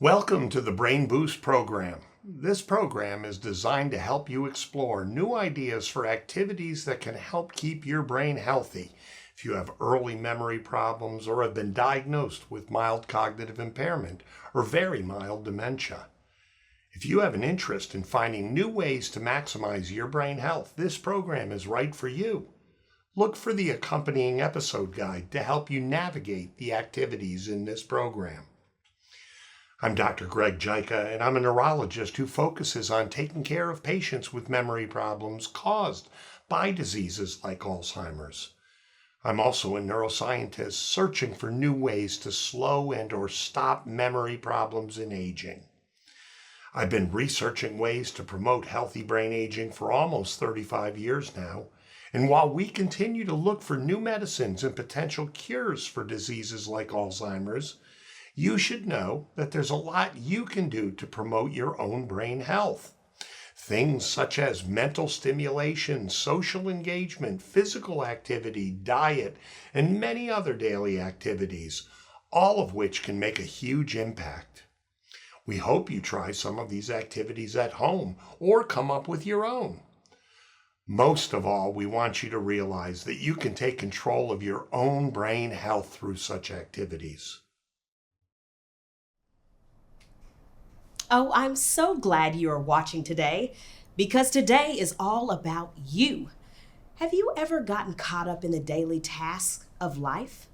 Welcome to the Brain Boost program. This program is designed to help you explore new ideas for activities that can help keep your brain healthy. If you have early memory problems or have been diagnosed with mild cognitive impairment or very mild dementia. If you have an interest in finding new ways to maximize your brain health, this program is right for you. Look for the accompanying episode guide to help you navigate the activities in this program. I'm Dr. Greg Jica, and I'm a neurologist who focuses on taking care of patients with memory problems caused by diseases like Alzheimer's. I'm also a neuroscientist searching for new ways to slow and/or stop memory problems in aging. I've been researching ways to promote healthy brain aging for almost 35 years now, and while we continue to look for new medicines and potential cures for diseases like Alzheimer's, you should know that there's a lot you can do to promote your own brain health. Things such as mental stimulation, social engagement, physical activity, diet, and many other daily activities, all of which can make a huge impact. We hope you try some of these activities at home or come up with your own. Most of all, we want you to realize that you can take control of your own brain health through such activities. Oh, I'm so glad you are watching today, because today is all about you. Have you ever gotten caught up in the daily tasks of life,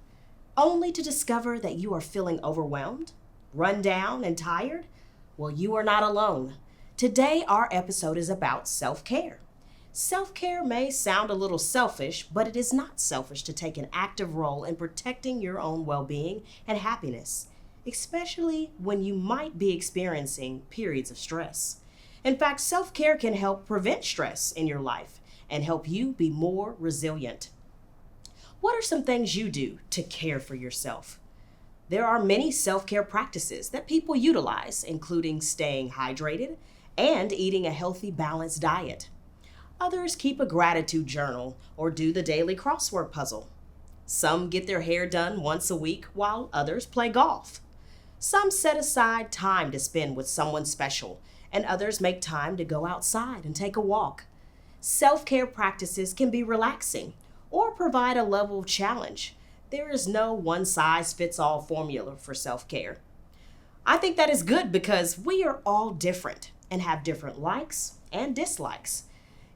only to discover that you are feeling overwhelmed, run down, and tired? Well, you are not alone. Today, our episode is about self-care. Self-care may sound a little selfish, but it is not selfish to take an active role in protecting your own well-being and happiness, especially when you might be experiencing periods of stress. In fact, self-care can help prevent stress in your life and help you be more resilient. What are some things you do to care for yourself? There are many self-care practices that people utilize, including staying hydrated and eating a healthy, balanced diet. Others keep a gratitude journal or do the daily crossword puzzle. Some get their hair done once a week, while others play golf. Some set aside time to spend with someone special, and others make time to go outside and take a walk. Self-care practices can be relaxing or provide a level of challenge. There is no one-size-fits-all formula for self-care. I think that is good because we are all different and have different likes and dislikes.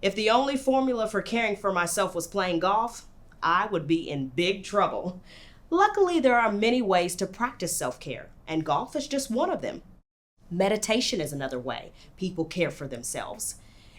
If the only formula for caring for myself was playing golf, I would be in big trouble. Luckily, there are many ways to practice self-care, and golf is just one of them. Meditation is another way people care for themselves.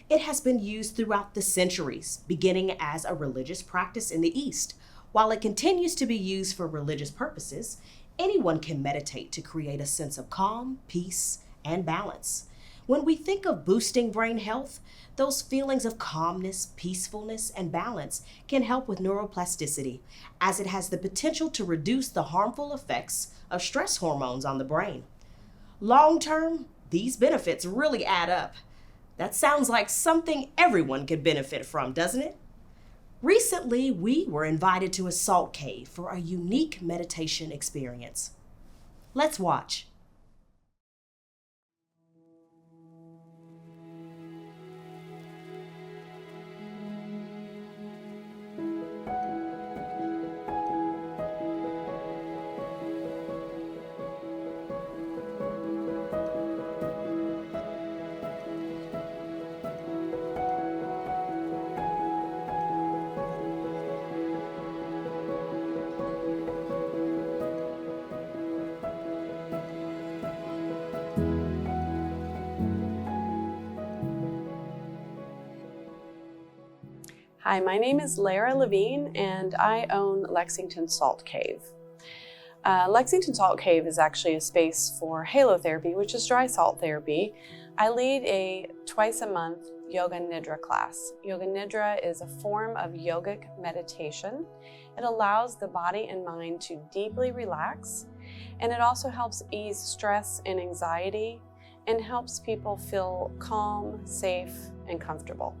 It has been used throughout the centuries, beginning as a religious practice in the East. While it continues to be used for religious purposes, anyone can meditate to create a sense of calm, peace, and balance. When we think of boosting brain health, those feelings of calmness, peacefulness, and balance can help with neuroplasticity, as it has the potential to reduce the harmful effects of stress hormones on the brain. Long term, these benefits really add up. That sounds like something everyone could benefit from, doesn't it? Recently, we were invited to a salt cave for a unique meditation experience. Let's watch. Hi, my name is Lara Levine, and I own Lexington Salt Cave. Lexington Salt Cave is actually a space for halotherapy, which is dry salt therapy. I lead a twice-a-month Yoga Nidra class. Yoga Nidra is a form of yogic meditation. It allows the body and mind to deeply relax, and it also helps ease stress and anxiety and helps people feel calm, safe, and comfortable.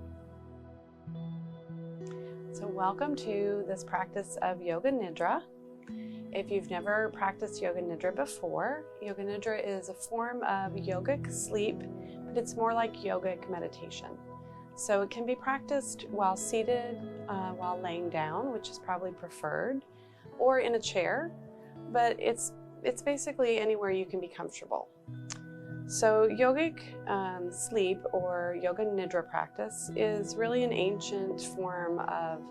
So welcome to this practice of Yoga Nidra. If you've never practiced Yoga Nidra before, Yoga Nidra is a form of yogic sleep, but it's more like yogic meditation. So it can be practiced while seated, while laying down, which is probably preferred, or in a chair, but it's basically anywhere you can be comfortable. So yogic sleep or Yoga Nidra practice is really an ancient form of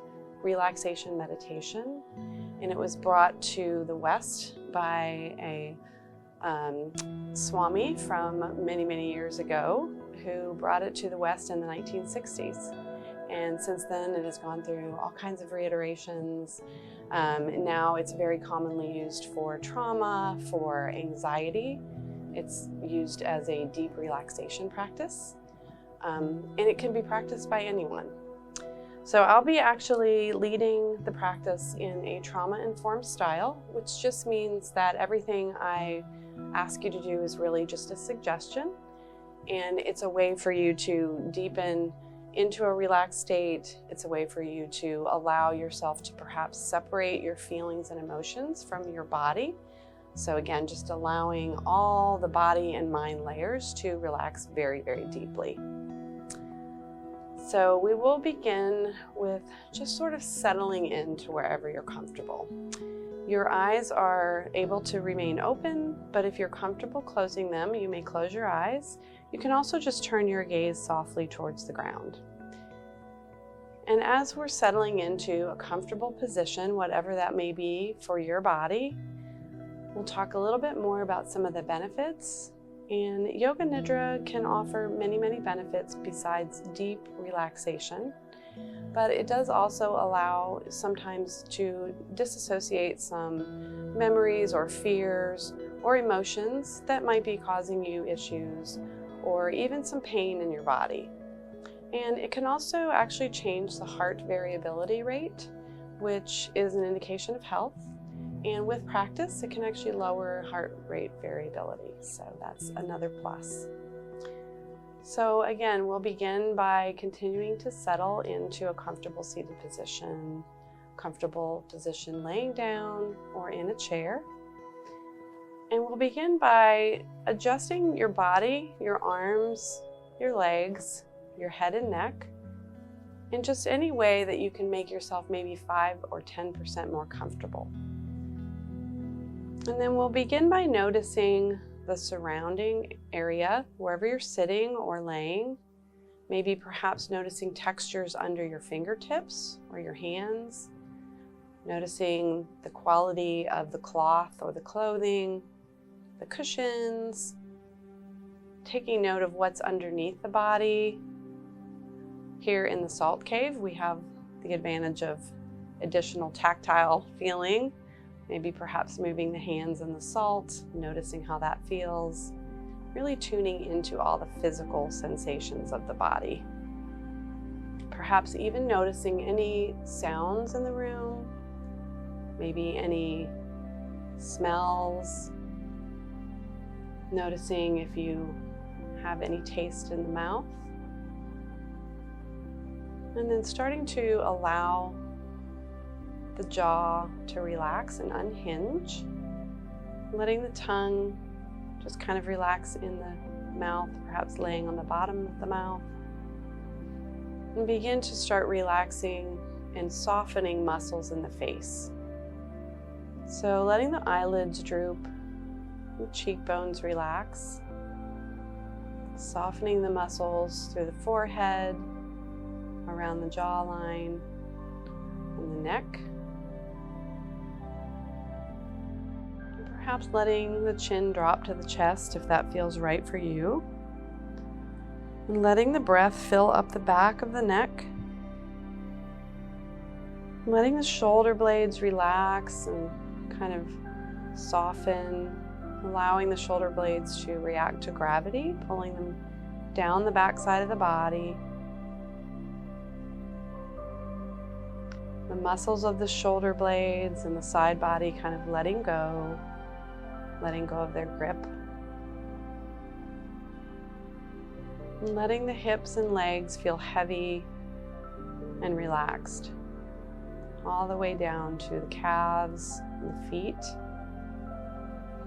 relaxation meditation, and it was brought to the West by a Swami from many years ago who brought it to the West in the 1960s. And since then it has gone through all kinds of reiterations. Now it's very commonly used for trauma, for anxiety. It's used as a deep relaxation practice, and it can be practiced by anyone. So I'll be actually leading the practice in a trauma-informed style, which just means that everything I ask you to do is really just a suggestion, and it's a way for you to deepen into a relaxed state. It's a way for you to allow yourself to perhaps separate your feelings and emotions from your body. So again, just allowing all the body and mind layers to relax very deeply. So we will begin with just sort of settling into wherever you're comfortable. Your eyes are able to remain open, but if you're comfortable closing them, you may close your eyes. You can also just turn your gaze softly towards the ground. And as we're settling into a comfortable position, whatever that may be for your body, we'll talk a little bit more about some of the benefits. And Yoga Nidra can offer many benefits besides deep relaxation, but it does also allow sometimes to disassociate some memories or fears or emotions that might be causing you issues or even some pain in your body. And it can also actually change the heart variability rate, which is an indication of health. And with practice, it can actually lower heart rate variability. So that's another plus. So again, we'll begin by continuing to settle into a comfortable seated position, comfortable position laying down or in a chair. And we'll begin by adjusting your body, your arms, your legs, your head and neck, in just any way that you can make yourself maybe 5 or 10% more comfortable. And then we'll begin by noticing the surrounding area, wherever you're sitting or laying. Maybe perhaps noticing textures under your fingertips or your hands. Noticing the quality of the cloth or the clothing, the cushions. Taking note of what's underneath the body. Here in the Salt Cave, we have the advantage of additional tactile feeling. Maybe perhaps moving the hands in the salt, noticing how that feels, really tuning into all the physical sensations of the body. Perhaps even noticing any sounds in the room, maybe any smells, noticing if you have any taste in the mouth, and then starting to allow the jaw to relax and unhinge, letting the tongue just kind of relax in the mouth, perhaps laying on the bottom of the mouth, and begin to start relaxing and softening muscles in the face. So letting the eyelids droop, the cheekbones relax, softening the muscles through the forehead, around the jawline, and the neck. Perhaps letting the chin drop to the chest if that feels right for you. And letting the breath fill up the back of the neck. Letting the shoulder blades relax and kind of soften, allowing the shoulder blades to react to gravity, pulling them down the back side of the body. The muscles of the shoulder blades and the side body kind of letting go of their grip. And letting the hips and legs feel heavy and relaxed. all the way down to the calves and the feet.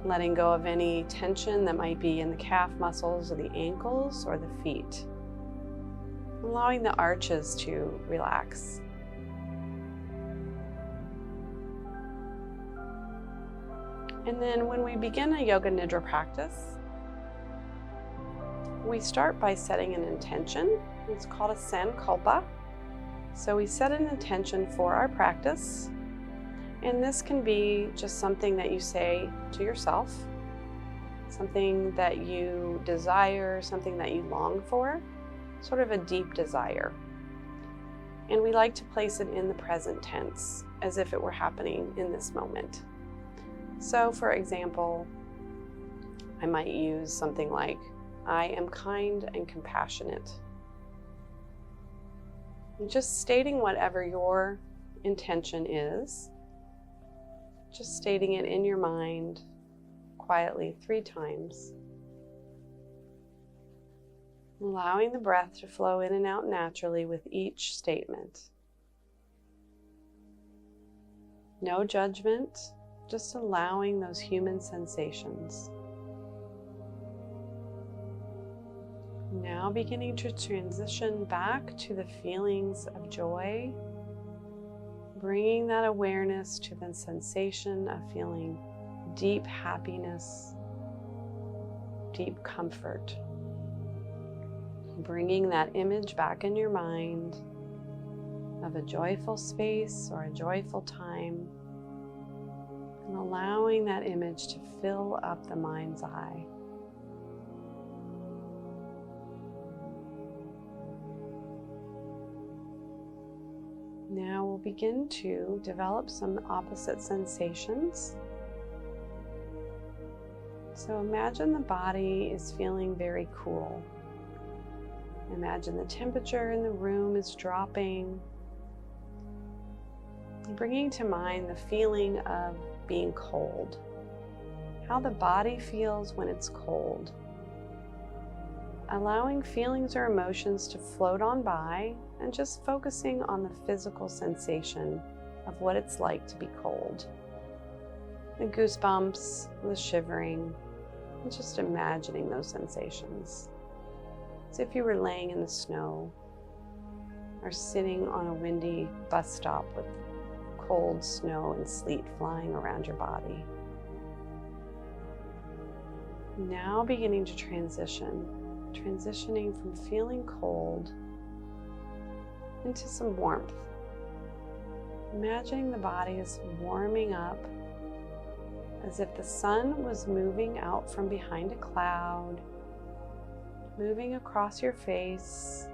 Letting go of any tension that might be in the calf muscles or the ankles or the feet. Allowing the arches to relax. And then when we begin a Yoga Nidra practice, we start by setting an intention. It's called a sankalpa. So we set an intention for our practice. And this can be just something that you say to yourself, something that you desire, something that you long for, sort of a deep desire. And we like to place it in the present tense, as if it were happening in this moment. So for example, I might use something like, I am kind and compassionate. And just stating whatever your intention is, just stating it in your mind quietly 3 times. Allowing the breath to flow in and out naturally with each statement. No judgment, just allowing those human sensations. Now beginning to transition back to the feelings of joy, bringing that awareness to the sensation of feeling deep happiness, deep comfort. Bringing that image back in your mind of a joyful space or a joyful time, and allowing that image to fill up the mind's eye. Now we'll begin to develop some opposite sensations. So imagine the body is feeling very cool. Imagine the temperature in the room is dropping. Bringing to mind the feeling of being cold. How the body feels when it's cold. Allowing feelings or emotions to float on by and just focusing on the physical sensation of what it's like to be cold. The goosebumps, the shivering, and just imagining those sensations. As if you were laying in the snow or sitting on a windy bus stop with cold snow and sleet flying around your body. Now beginning to transitioning from feeling cold into some warmth. Imagining the body is warming up as if the sun was moving out from behind a cloud, moving across your face,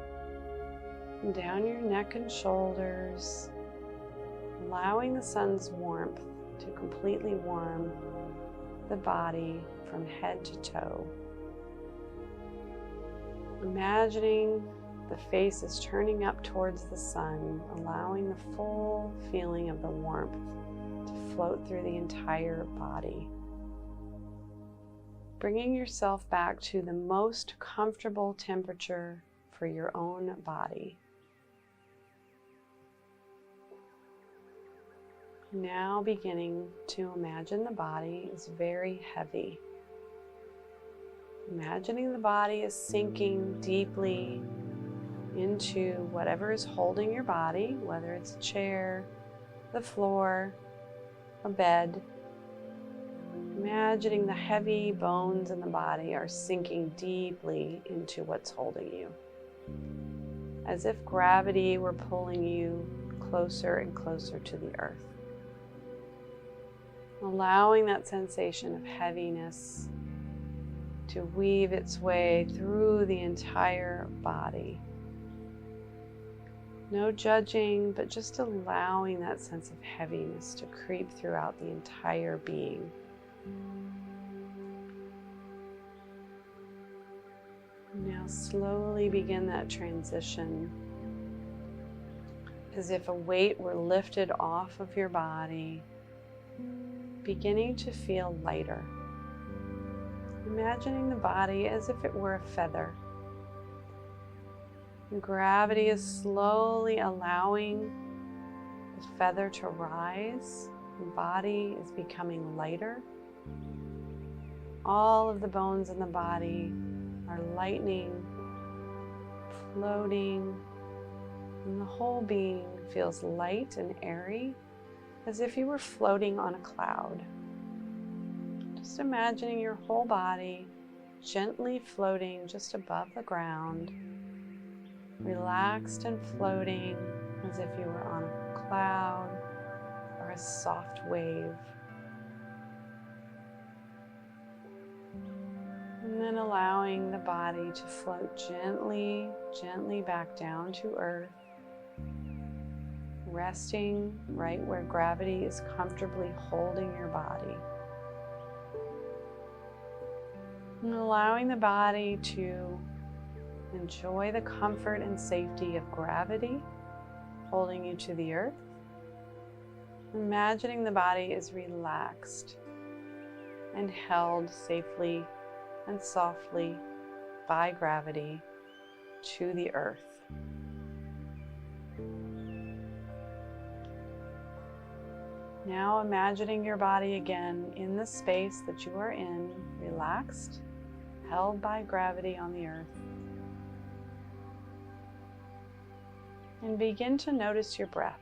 and down your neck and shoulders, allowing the sun's warmth to completely warm the body from head to toe. Imagining the face is turning up towards the sun, allowing the full feeling of the warmth to float through the entire body. Bringing yourself back to the most comfortable temperature for your own body. Now beginning to imagine the body is very heavy. Imagining the body is sinking deeply into whatever is holding your body, whether it's a chair, the floor, a bed. Imagining the heavy bones in the body are sinking deeply into what's holding you, as if gravity were pulling you closer and closer to the earth. Allowing that sensation of heaviness to weave its way through the entire body. No judging, but just allowing that sense of heaviness to creep throughout the entire being. Now slowly begin that transition as if a weight were lifted off of your body, beginning to feel lighter. Imagining the body as if it were a feather. And gravity is slowly allowing the feather to rise. The body is becoming lighter. All of the bones in the body are lightening, floating, and the whole being feels light and airy, as if you were floating on a cloud. Just imagining your whole body gently floating just above the ground, relaxed and floating as if you were on a cloud or a soft wave. And then allowing the body to float gently, gently back down to earth, resting right where gravity is comfortably holding your body. And allowing the body to enjoy the comfort and safety of gravity holding you to the earth. Imagining the body is relaxed and held safely and softly by gravity to the earth. Now imagining your body again in the space that you are in, relaxed, held by gravity on the earth. And begin to notice your breath.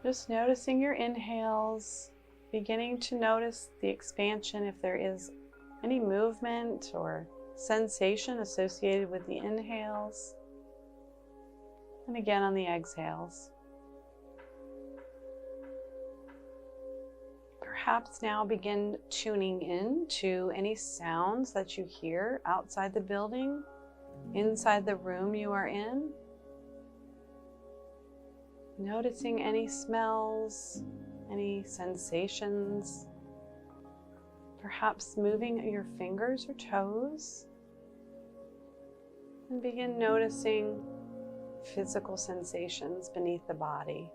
Just noticing your inhales, beginning to notice the expansion if there is any movement or sensation associated with the inhales. And again on the exhales. Perhaps now begin tuning in to any sounds that you hear outside the building, inside the room you are in. Noticing any smells, any sensations. Perhaps moving your fingers or toes. And begin noticing physical sensations beneath the body.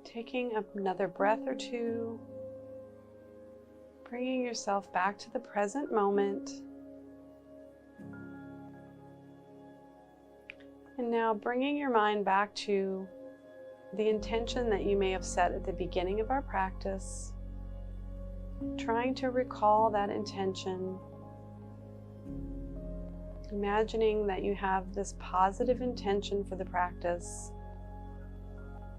Taking another breath or two, bringing yourself back to the present moment. And now bringing your mind back to the intention that you may have set at the beginning of our practice, trying to recall that intention. Imagining that you have this positive intention for the practice,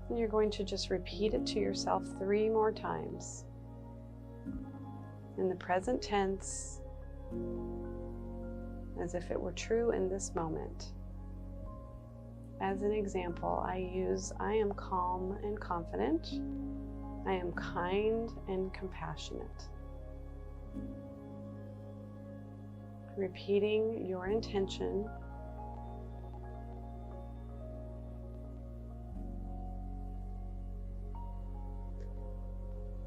and you're going to just repeat it to yourself 3 more times in the present tense, as if it were true in this moment. As an example, I use, I am calm and confident. I am kind and compassionate. Repeating your intention.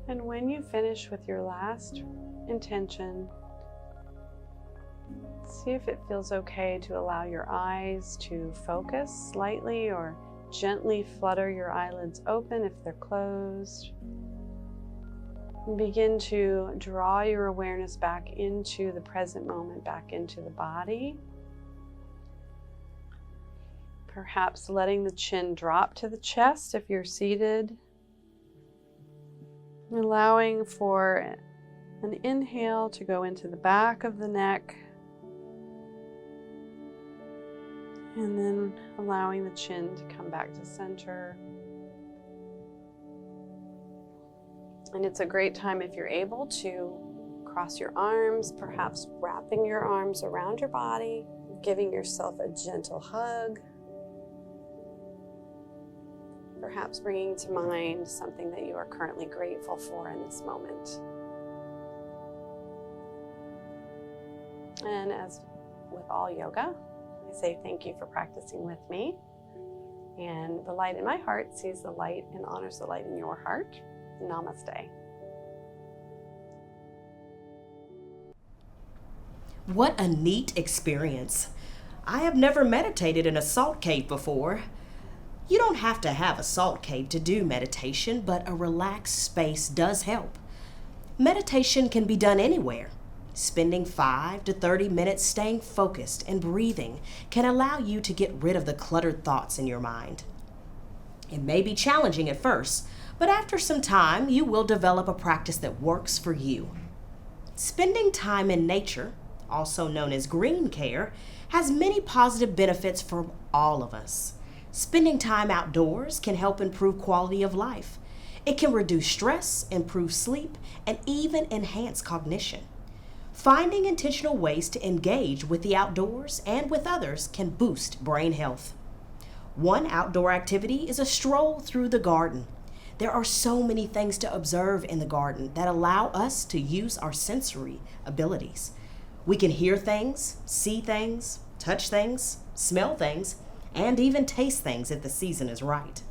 And when you finish with your last intention, see if it feels okay to allow your eyes to focus slightly or gently flutter your eyelids open if they're closed. And begin to draw your awareness back into the present moment, back into the body. Perhaps letting the chin drop to the chest if you're seated. Allowing for an inhale to go into the back of the neck. And then allowing the chin to come back to center. And it's a great time if you're able to cross your arms, perhaps wrapping your arms around your body, giving yourself a gentle hug. Perhaps bringing to mind something that you are currently grateful for in this moment. And as with all yoga, I say thank you for practicing with me. And the light in my heart sees the light and honors the light in your heart. Namaste. What a neat experience. I have never meditated in a salt cave before. You don't have to have a salt cave to do meditation, but a relaxed space does help. Meditation can be done anywhere. Spending 5 to 30 minutes staying focused and breathing can allow you to get rid of the cluttered thoughts in your mind. It may be challenging at first, but after some time, you will develop a practice that works for you. Spending time in nature, also known as green care, has many positive benefits for all of us. Spending time outdoors can help improve quality of life. It can reduce stress, improve sleep, and even enhance cognition. Finding intentional ways to engage with the outdoors and with others can boost brain health. One outdoor activity is a stroll through the garden. There are so many things to observe in the garden that allow us to use our sensory abilities. We can hear things, see things, touch things, smell things, and even taste things if the season is right.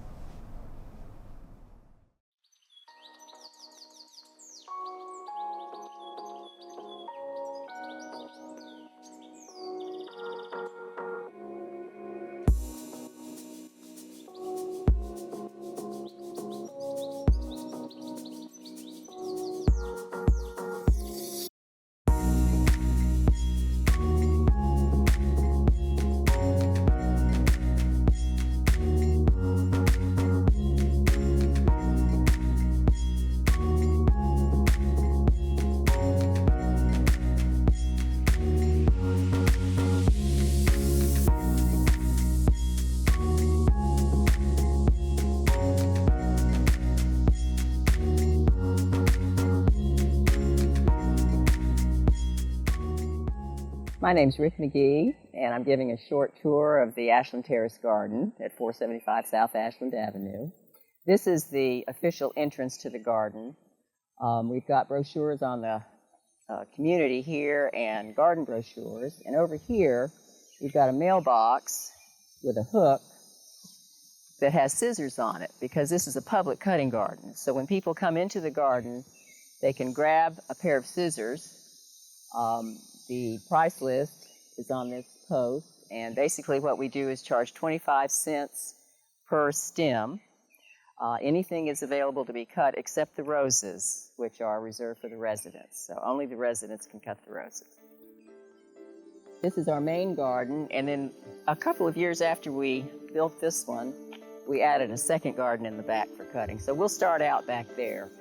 My name's Rick McGee, and I'm giving a short tour of the Ashland Terrace Garden at 475 South Ashland Avenue. This is the official entrance to the garden. We've got brochures on the community here and garden brochures. And over here, we've got a mailbox with a hook that has scissors on it because this is a public cutting garden. So when people come into the garden, they can grab a pair of scissors. The price list is on this post, and basically what we do is charge 25 cents per stem. Anything is available to be cut except the roses, which are reserved for the residents. So only the residents can cut the roses. This is our main garden, and then a couple of years after we built this one, we added a second garden in the back for cutting. So we'll start out back there.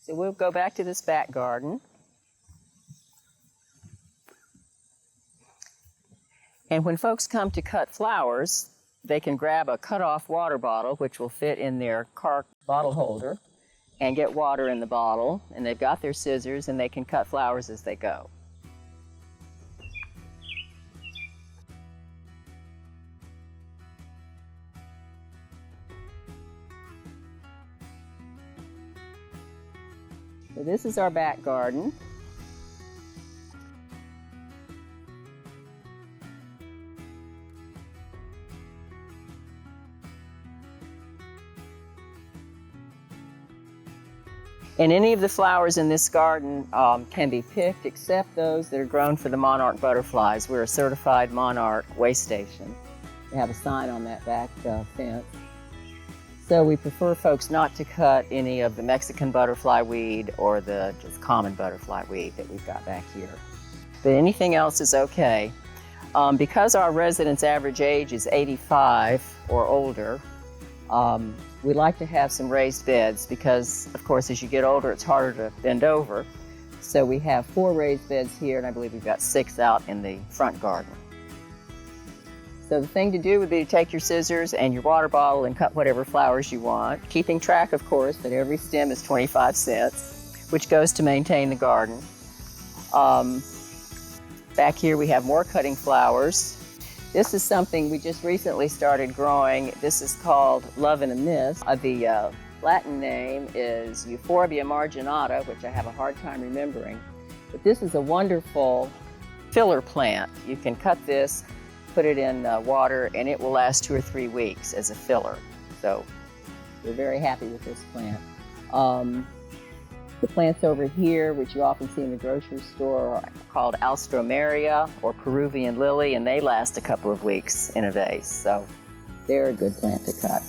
So we'll go back to this back garden. And when folks come to cut flowers, they can grab a cut-off water bottle, which will fit in their car bottle holder, and get water in the bottle. And they've got their scissors, and they can cut flowers as they go. So this is our back garden. And any of the flowers in this garden can be picked except those that are grown for the monarch butterflies. We're a certified monarch way station. We have a sign on that back fence. So we prefer folks not to cut any of the Mexican butterfly weed or the just common butterfly weed that we've got back here. But anything else is okay. Because our residents' average age is 85 or older, we like to have some raised beds because, of course, as you get older, it's harder to bend over. So we have 4 raised beds here, and I believe we've got 6 out in the front garden. So the thing to do would be to take your scissors and your water bottle and cut whatever flowers you want, keeping track, of course, that every stem is 25 cents, which goes to maintain the garden. Back here we have more cutting flowers. This is something we just recently started growing. This is called Love in a Mist. The Latin name is Euphorbia marginata, which I have a hard time remembering. But this is a wonderful filler plant. You can cut this, put it in water, and it will last 2 or 3 weeks as a filler. So we're very happy with this plant. The plants over here, which you often see in the grocery store, are called Alstroemeria or Peruvian lily, and they last a couple of weeks in a vase. So They're a good plant to cut.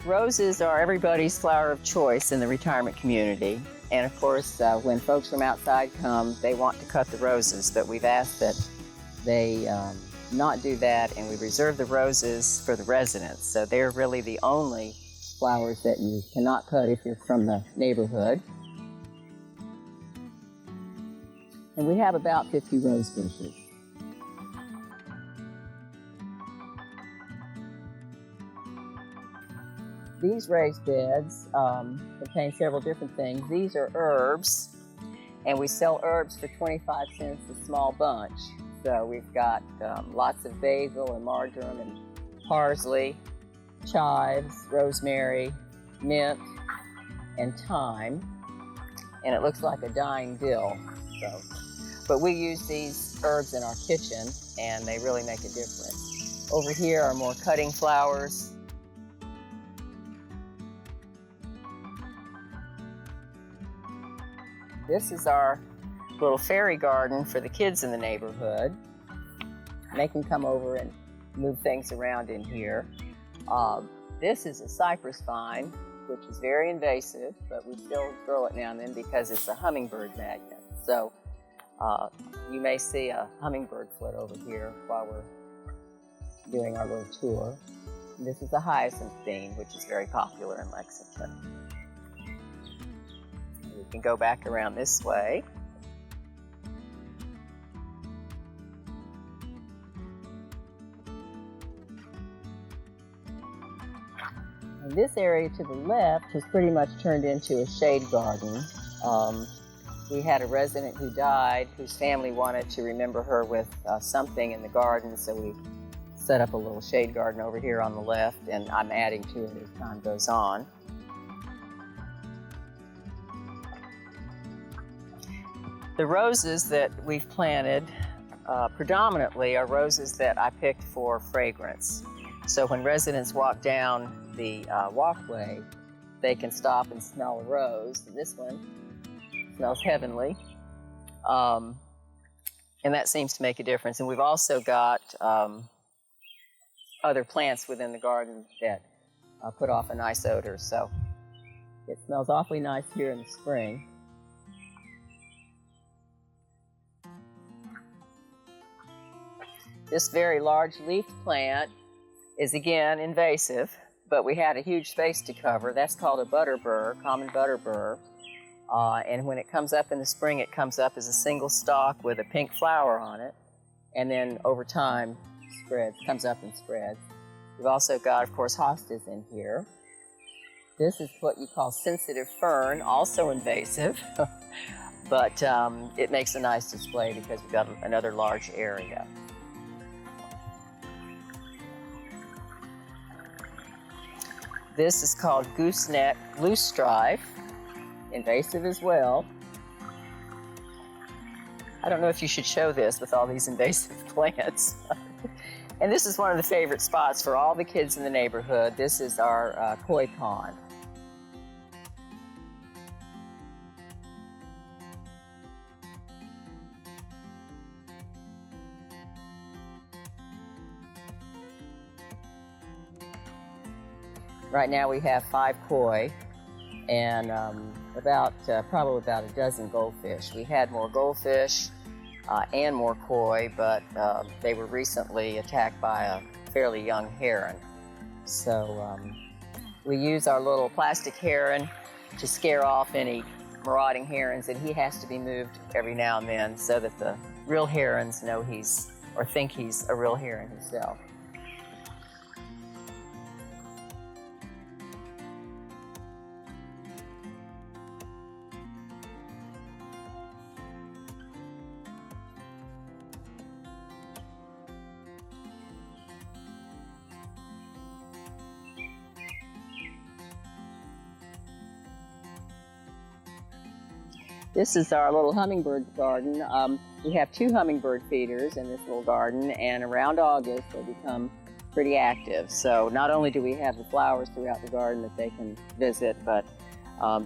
Roses are everybody's flower of choice in the retirement community. And of course, when folks from outside come, they want to cut the roses, but we've asked that they not do that, and we reserve the roses for the residents. So they're really the only flowers that you cannot cut if you're from the neighborhood. And we have about 50 rose bushes. These raised beds contain several different things. These are herbs, and we sell herbs for 25 cents a small bunch. So we've got lots of basil and marjoram and parsley, chives, rosemary, mint, and thyme. And it looks like a dying dill. But we use these herbs in our kitchen, and they really make a difference. Over here are more cutting flowers. This is our little fairy garden for the kids in the neighborhood. They can come over and move things around in here. This is a cypress vine, which is very invasive, but we still grow it now and then because it's a hummingbird magnet. So you may see a hummingbird flit over here while we're doing our little tour. And this is a hyacinth bean, which is very popular in Lexington. We can go back around this way. And this area to the left has pretty much turned into a shade garden. We had a resident who died whose family wanted to remember her with something in the garden, so we set up a little shade garden over here on the left, and I'm adding to it as time goes on. The roses that we've planted predominantly are roses that I picked for fragrance. So when residents walk down the walkway, they can stop and smell a rose. And this one smells heavenly. And that seems to make a difference. And we've also got other plants within the garden that put off a nice odor. So it smells awfully nice here in the spring. This very large leaf plant is again invasive, but we had a huge space to cover. That's called a butterbur, common butterbur. And when it comes up in the spring, it comes up as a single stalk with a pink flower on it. And then over time, comes up and spreads. We've also got, of course, hostas in here. This is what you call sensitive fern, also invasive, but it makes a nice display because we've got another large area. This is called gooseneck loosestrife, invasive as well. I don't know if you should show this with all these invasive plants. And this is one of the favorite spots for all the kids in the neighborhood. This is our koi pond. Right now we have 5 koi and probably about a dozen goldfish. We had more goldfish and more koi, but they were recently attacked by a fairly young heron. So we use our little plastic heron to scare off any marauding herons, and he has to be moved every now and then so that the real herons know think he's a real heron himself. This is our little hummingbird garden. We have 2 hummingbird feeders in this little garden, and around August they become pretty active. So not only do we have the flowers throughout the garden that they can visit, but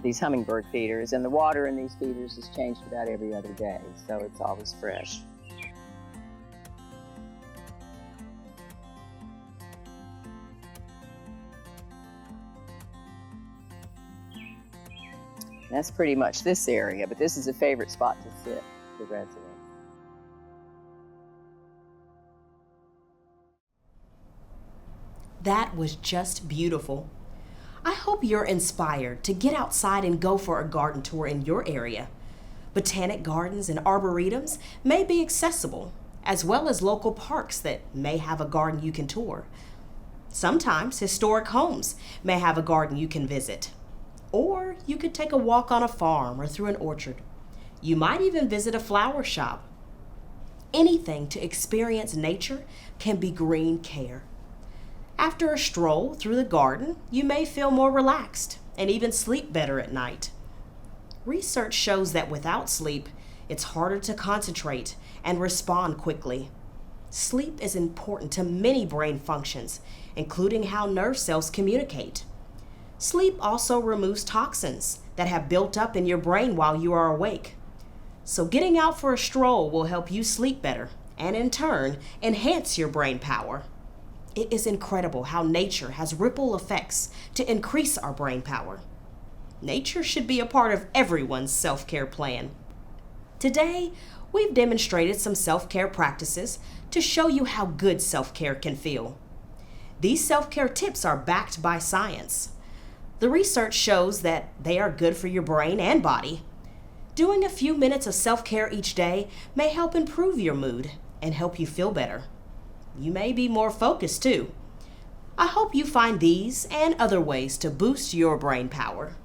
these hummingbird feeders, and the water in these feeders is changed about every other day, so it's always fresh. That's pretty much this area, but this is a favorite spot to sit for residents. That was just beautiful. I hope you're inspired to get outside and go for a garden tour in your area. Botanic gardens and arboretums may be accessible, as well as local parks that may have a garden you can tour. Sometimes historic homes may have a garden you can visit. Or you could take a walk on a farm or through an orchard. You might even visit a flower shop. Anything to experience nature can be green care. After a stroll through the garden, you may feel more relaxed and even sleep better at night. Research shows that without sleep, it's harder to concentrate and respond quickly. Sleep is important to many brain functions, including how nerve cells communicate. Sleep also removes toxins that have built up in your brain while you are awake. So getting out for a stroll will help you sleep better and in turn enhance your brain power. It is incredible how nature has ripple effects to increase our brain power. Nature should be a part of everyone's self-care plan. Today, we've demonstrated some self-care practices to show you how good self-care can feel. These self-care tips are backed by science. The research shows that they are good for your brain and body. Doing a few minutes of self-care each day may help improve your mood and help you feel better. You may be more focused too. I hope you find these and other ways to boost your brain power.